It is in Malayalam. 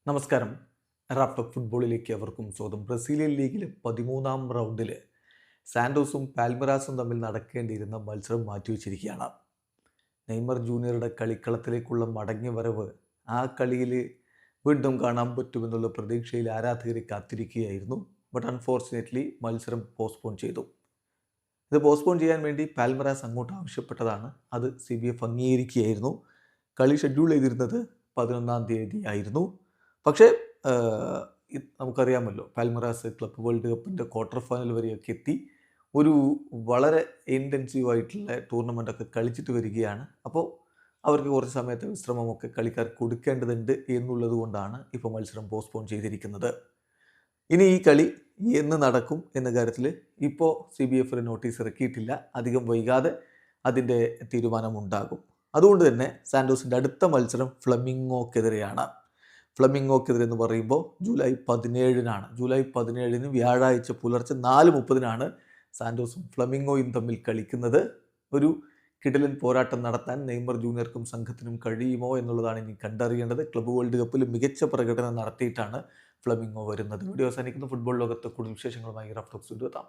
നമസ്കാരം. റാഫ്റ്റോക്ക് ഫുട്ബോളിലേക്ക് അവർക്കും സ്വാഗതം. ബ്രസീലിയൻ ലീഗിലെ 13-ാം റൗണ്ടിൽ സാന്റോസും പാൽമറാസും തമ്മിൽ നടക്കേണ്ടിയിരുന്ന മത്സരം മാറ്റിവെച്ചിരിക്കുകയാണ്. നെയ്മർ ജൂനിയറുടെ കളിക്കളത്തിലേക്കുള്ള മടങ്ങി വരവ് ആ കളിയിൽ വീണ്ടും കാണാൻ പറ്റുമെന്നുള്ള പ്രതീക്ഷയിൽ ആരാധകരെ കാത്തിരിക്കുകയായിരുന്നു. ബട്ട് അൺഫോർച്ചുനേറ്റ്ലി മത്സരം പോസ്റ്റ്പോൺ ചെയ്തു. ഇത് പോസ്റ്റ്പോൺ ചെയ്യാൻ വേണ്ടി പാൽമറാസ് അങ്ങോട്ട് ആവശ്യപ്പെട്ടതാണ്. അത് CBF അംഗീകരിക്കുകയായിരുന്നു. കളി ഷെഡ്യൂൾ ചെയ്തിരുന്നത് 11-ാം തീയതി ആയിരുന്നു. പക്ഷേ നമുക്കറിയാമല്ലോ, പാൽമറാസ് ക്ലബ് വേൾഡ് കപ്പിൻ്റെ ക്വാർട്ടർ ഫൈനൽ വരെയൊക്കെ എത്തി ഒരു വളരെ ഇൻറ്റൻസീവായിട്ടുള്ള ടൂർണമെൻറ്റൊക്കെ കളിച്ചിട്ട് വരികയാണ്. അപ്പോൾ അവർക്ക് കുറച്ച് സമയത്തെ വിശ്രമമൊക്കെ കളിക്കാർ കൊടുക്കേണ്ടതുണ്ട് എന്നുള്ളത് കൊണ്ടാണ് ഇപ്പോൾ മത്സരം പോസ്റ്റ്പോൺ ചെയ്തിരിക്കുന്നത്. ഇനി ഈ കളി എന്ന് നടക്കും എന്ന കാര്യത്തിൽ ഇപ്പോൾ CBF ഒരു നോട്ടീസ് ഇറക്കിയിട്ടില്ല. അധികം വൈകാതെ അതിൻ്റെ തീരുമാനമുണ്ടാകും. അതുകൊണ്ട് തന്നെ സാന്റോസിൻ്റെ അടുത്ത മത്സരം ഫ്ലമിംഗോക്കെതിരെയാണ്. ഫ്ലമിംഗോക്കെതിരെ എന്ന് പറയുമ്പോൾ ജൂലൈ 17-നാണ്. ജൂലൈ 17-ന് വ്യാഴാഴ്ച പുലർച്ചെ 4:30-നാണ് സാന്റോസും ഫ്ലമിംഗോയും തമ്മിൽ കളിക്കുന്നത്. ഒരു കിടിലൻ പോരാട്ടം നടത്താൻ നെയ്മർ ജൂനിയർക്കും സംഘത്തിനും കഴിയുമോ എന്നുള്ളതാണ് ഇനി കണ്ടറിയേണ്ടത്. ക്ലബ്ബ് വേൾഡ് കപ്പിൽ മികച്ച പ്രകടനം നടത്തിയിട്ടാണ് ഫ്ലമിംഗോ വരുന്നത്. വീഡിയോ അവസാനിക്കുന്ന ഫുട്ബോൾ ലോകത്ത് കൂടുതൽ വിശേഷങ്ങളുമായി റാഫ്റ്റോക്സ് എത്താം.